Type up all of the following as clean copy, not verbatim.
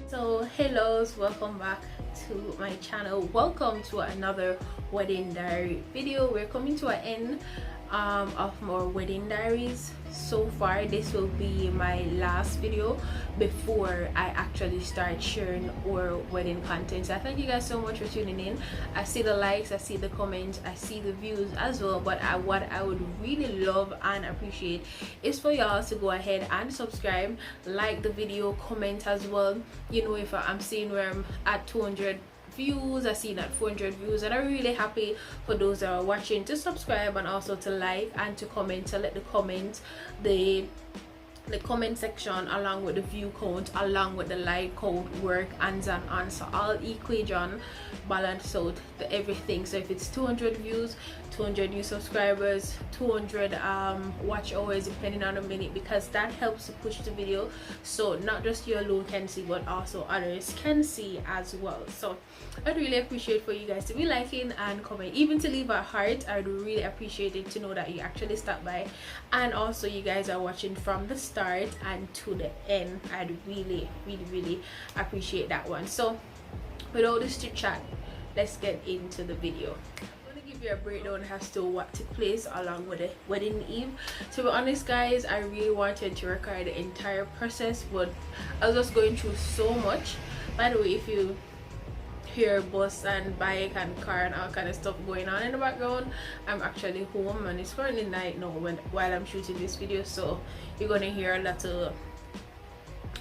So hellos, welcome back to my channel. Welcome to another wedding diary video. We're coming to an end of more wedding diaries. So far this will be my last video before I actually start sharing our wedding content. So I thank you guys so much for tuning in. I see the likes, I see the comments, I see the views as well, but what I would really love and appreciate is for y'all to go ahead and subscribe, like the video, comment as well. You know, if I'm seeing where I'm at 200 views, I seen at 400 views, and I'm really happy for those that are watching to subscribe and also to like and to comment, to let the comment section along with the view count along with the like count work hands on, so all equation balance out the everything. So if it's 200 views, 200 new subscribers, 200 watch hours depending on the minute, because that helps to push the video so not just you alone can see but also others can see as well. So I'd really appreciate for you guys to be liking and comment, even to leave a heart. I'd really appreciate it to know that you actually stopped by, and also you guys are watching from the start and to the end. I'd really appreciate that one. So without this chit chat, let's get into the video. I'm gonna give you a breakdown as to what took place along with the wedding eve. To be honest guys, I really wanted to record the entire process, but I was just going through so much. By the way, if you hear bus and bike and car and all kind of stuff going on in the background, I'm actually home and it's currently night now while I'm shooting this video, so you're gonna hear a lot of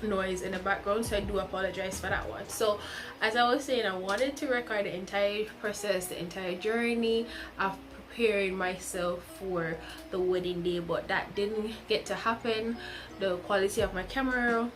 noise in the background, so I do apologize for that one. So as I was saying, I wanted to record the entire process, the entire journey of preparing myself for the wedding day, but that didn't get to happen. The quality of my camera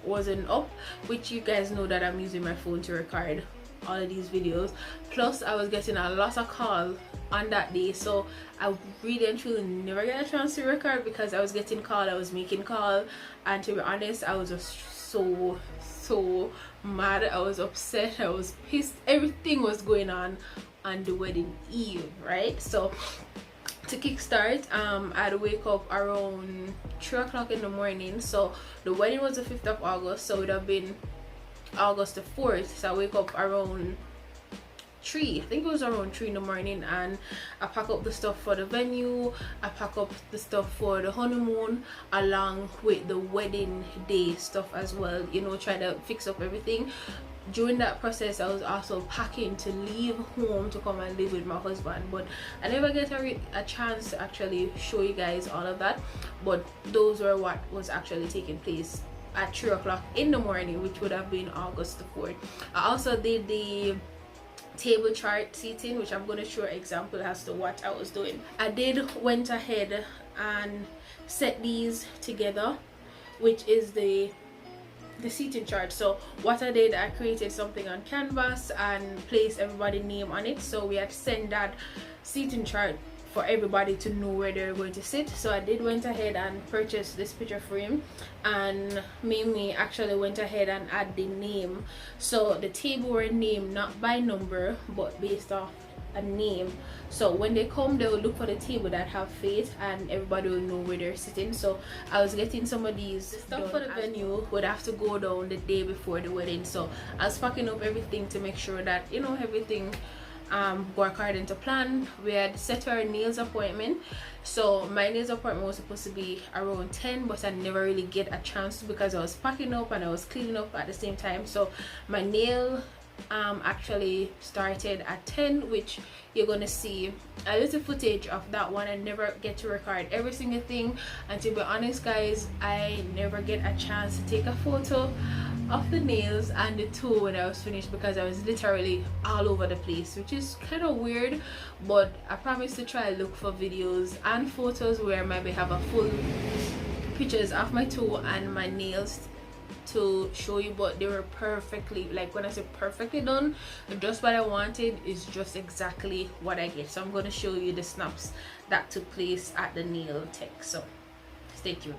wasn't up, which you guys know that I'm using my phone to record all of these videos. Plus I was getting a lot of calls on that day, so I really and truly never get a chance to record because I was getting called, I was making call, and to be honest I was just so mad. I was upset, I was pissed, everything was going on the wedding eve, right? So to kickstart, I'd wake up around 3 o'clock in the morning. So the wedding was the 5th of August, so it would have been August the 4th. So I wake up around 3, I think it was around 3 in the morning, and I pack up the stuff for the venue, I pack up the stuff for the honeymoon along with the wedding day stuff as well, you know, try to fix up everything. During that process I was also packing to leave home to come and live with my husband, but I never get a chance to actually show you guys all of that. But those were what was actually taking place at 3 o'clock in the morning, which would have been August the 4th. I also did the table chart seating, which I'm going to show an example as to what I was doing. I went ahead and set these together, which is the seating chart. So what I did, I created something on canvas and placed everybody's name on it, so we had to send that seating chart for everybody to know where they're going to sit. So I went ahead and purchased this picture frame, and Mimi actually went ahead and add the name. So the table were named not by number but based off a name, so when they come they will look for the table that have faith and everybody will know where they're sitting. So I was getting some of these stuff for the venue would have to go down the day before the wedding, so I was packing up everything to make sure that, you know, everything go according to plan. We had set our nails appointment, so my nails appointment was supposed to be around 10, but I never really get a chance because I was packing up and I was cleaning up at the same time. So my nail actually started at 10, which you're gonna see a little footage of that one. I never get to record every single thing, and to be honest guys, I never get a chance to take a photo of the nails and the toe when I was finished because I was literally all over the place, which is kind of weird. But I promise to try look for videos and photos where I maybe have a full pictures of my toe and my nails to show you, but they were perfectly, like when I say perfectly done, just what I wanted is just exactly what I get. So I'm going to show you the snaps that took place at the nail tech, so stay tuned.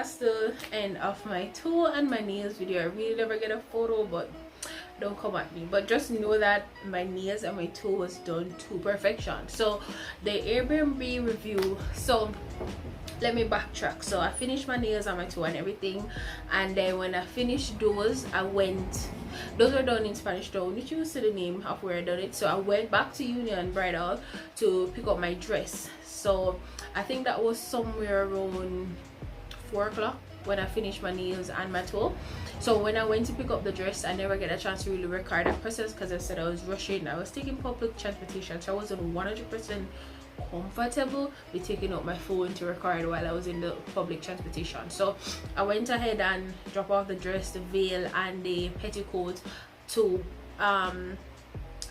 that's the end of my toe and my nails video. I really never get a photo, but don't come at me, but just know that my nails and my toe was done to perfection. So the Airbnb review, so let me backtrack. So I finished my nails and my toe and everything, and then when I finished those, those are done in Spanish Town, which you see the name of where I done it. So I went back to Union Bridal to pick up my dress. So I think that was somewhere around 4 o'clock when I finished my nails and my toe. So when I went to pick up the dress, I never get a chance to really record that process because I said I was rushing. I was taking public transportation, so I wasn't 100% comfortable with taking out my phone to record while I was in the public transportation. So I went ahead and dropped off the dress, the veil, and the petticoat to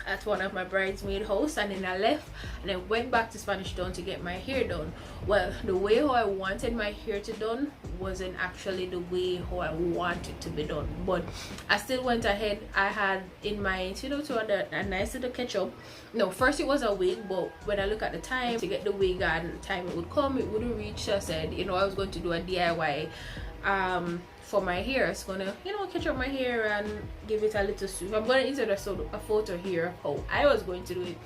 at one of my bridesmaid house, and then I left and then went back to Spanish Town to get my hair done. Well, the way how I wanted my hair to done wasn't actually the way how I wanted to be done, but I still went ahead. I had in my to a nice little ketchup. No, first it was a wig, but when I look at the time to get the wig and the time it would come, it wouldn't reach. So I said, I was going to do a DIY for my hair. It's gonna catch up my hair and give it a little swoop. I'm gonna insert a photo here of how I was going to do it,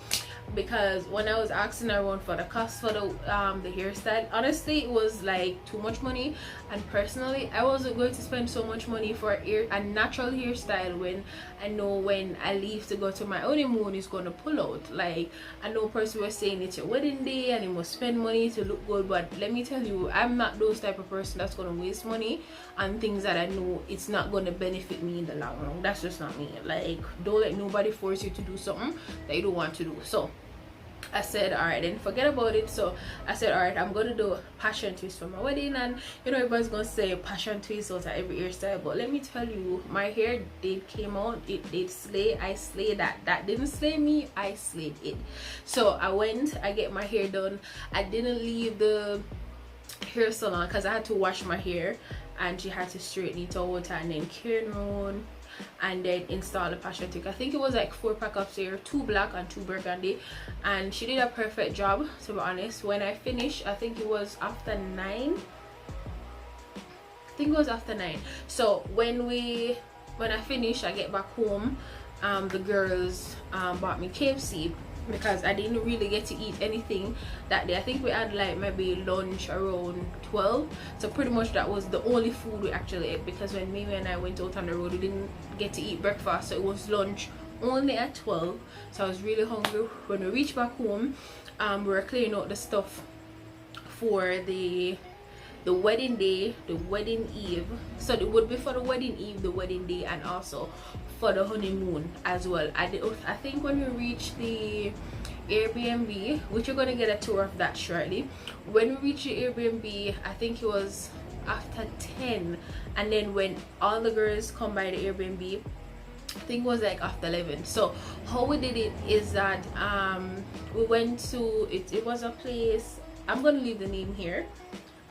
because when I was asking around for the cost for the hairstyle, honestly it was like too much money, and personally I wasn't going to spend so much money for a natural hairstyle when I know when I leave to go to my honeymoon is gonna pull out. Like, I know person was saying it's your wedding day and you must spend money to look good, but let me tell you, I'm not those type of person that's gonna waste money on things that I know it's not gonna benefit me in the long run. That's just not me. Like, don't let nobody force you to do something that you don't want to do. So I said, all right, then forget about it. So I said, all right, I'm gonna do a passion twist for my wedding, and everybody's gonna say passion twist out of every hairstyle, but let me tell you, my hair came out, it did slay. I slayed that didn't slay me, I slayed it. So I get my hair done. I didn't leave the hair salon because I had to wash my hair, and she had to straighten it out and then curl around and then install the passion tick. I think it was like 4 pack of hair, 2 black and 2 burgundy, and she did a perfect job, to be honest. When I finished, I think it was after 9. So when I finished, I get back home, the girls bought me KFC because I didn't really get to eat anything that day. I think we had like maybe lunch around 12, so pretty much that was the only food we actually ate, because when Mimi and I went out on the road, we didn't get to eat breakfast, so it was lunch only at 12. So I was really hungry. When we reached back home, we were clearing out the stuff for the wedding day, the wedding eve. So it would be for the wedding eve, the wedding day, and also for the honeymoon as well. I think when we reach the Airbnb, which you're gonna get a tour of that shortly, when we reach the Airbnb, I think it was after 10, and then when all the girls come by the Airbnb, I think it was like after 11. So how we did it is that we went to it was a place, I'm gonna leave the name here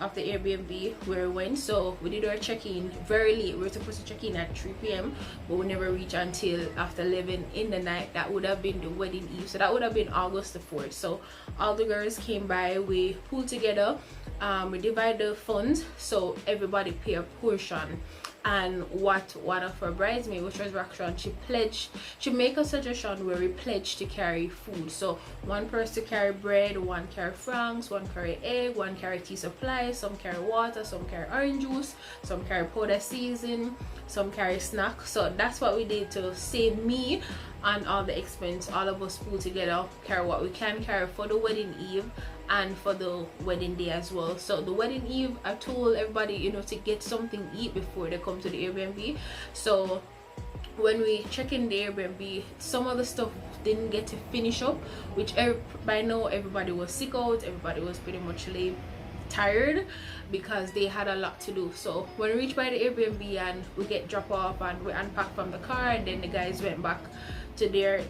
of the Airbnb where we went. So we did our check-in very late. We were supposed to check in at 3 p.m, but we never reached until after 11 in the night. That would have been the wedding eve, so that would have been August the 4th. So all the girls came by, we pulled together, we divided the funds, so everybody pay a portion. And one of her bridesmaids, which was Roxanne, she made a suggestion where we pledged to carry food. So one person carry bread, one carry franks, one carry egg, one carry tea supply, some carry water, some carry orange juice, some carry powder season, some carry snack. So that's what we did to save me on all the expense. All of us pulled together, carry what we can carry for the wedding eve and for the wedding day as well. So the wedding eve, I told everybody to get something to eat before they come to the Airbnb. So when we check in the Airbnb, some of the stuff didn't get to finish up, which by now everybody was sick out, everybody was pretty much tired because they had a lot to do. So when we reached by the Airbnb and we get drop off and we unpack from the car, and then the guys went back to their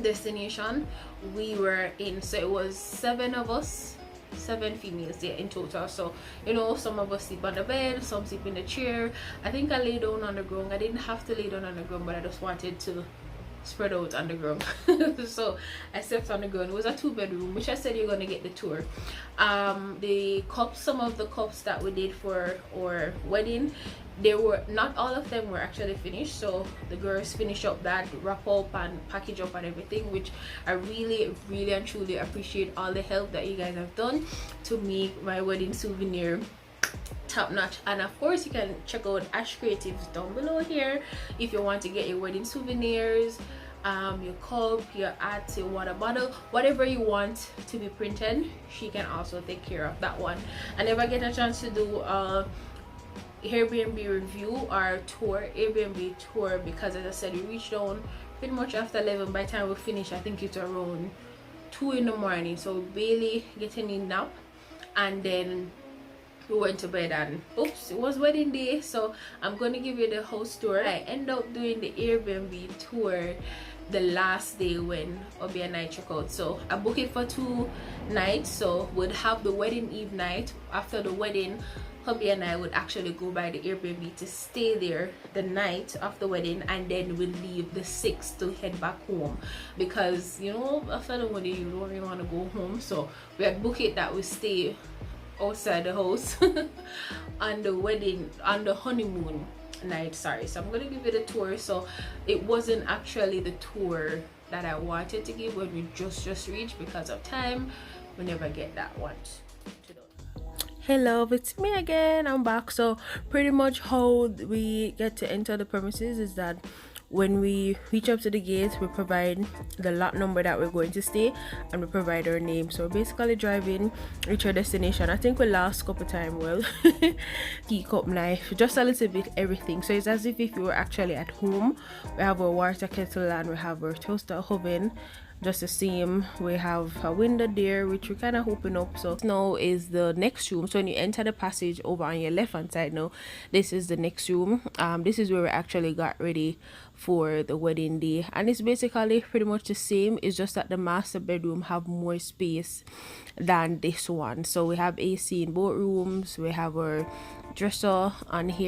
destination, we were in, so it was 7 of us, 7 females there in total. So some of us sleep on the bed, some sleep in the chair. I think I lay down on the ground. I didn't have to lay down on the ground, but I just wanted to spread out on the ground. So I slept on the ground. It was a 2-bedroom, which I said you're gonna get the tour. The cups, some of the cups that we did for our wedding, they were not all of them were actually finished, so the girls finished up that, wrap up and package up and everything, which I really and truly appreciate all the help that you guys have done to make my wedding souvenir top notch. And of course you can check out Ash Creatives down below here if you want to get your wedding souvenirs, your cup, your art, your water bottle, whatever you want to be printed. She can also take care of that one. I never get a chance to do Airbnb review or tour, Airbnb tour, because as I said, we reached down pretty much after 11. By the time we finish, I think it's around 2 in the morning, so barely getting a nap, and then we went to bed and oops, it was wedding day. So I'm going to give you the house tour. I end up doing the Airbnb tour the last day when Obi and I check out. So I booked it for 2 nights, so we'd have the wedding eve night. After the wedding, hubby and I would actually go by the Airbnb to stay there the night of the wedding, and then we'll leave the 6th to head back home, because you know, after the wedding you don't really want to go home. So we had booked it that we stay outside the house on the wedding, on the honeymoon night, sorry. So I'm gonna give you the tour. So it wasn't actually the tour that I wanted to give when we just reached, because of time we never get that one to do. Hey love, it's me again. I'm back. So pretty much how we get to enter the premises is that when we reach up to the gate, we provide the lot number that we're going to stay, and we provide our name. So basically drive in, reach our destination. I think we lost a couple time, well, teacup, knife, just a little bit everything. So it's as if you were actually at home. We have our water kettle and we have our toaster oven, just the same. We have a window there which we kind of open up. So now is the next room. So when you enter the passage over on your left hand side, now this is the next room. This is where we actually got ready for the wedding day, and it's basically pretty much the same. It's just that the master bedroom have more space than this one. So we have AC in both rooms. We have our dresser on here.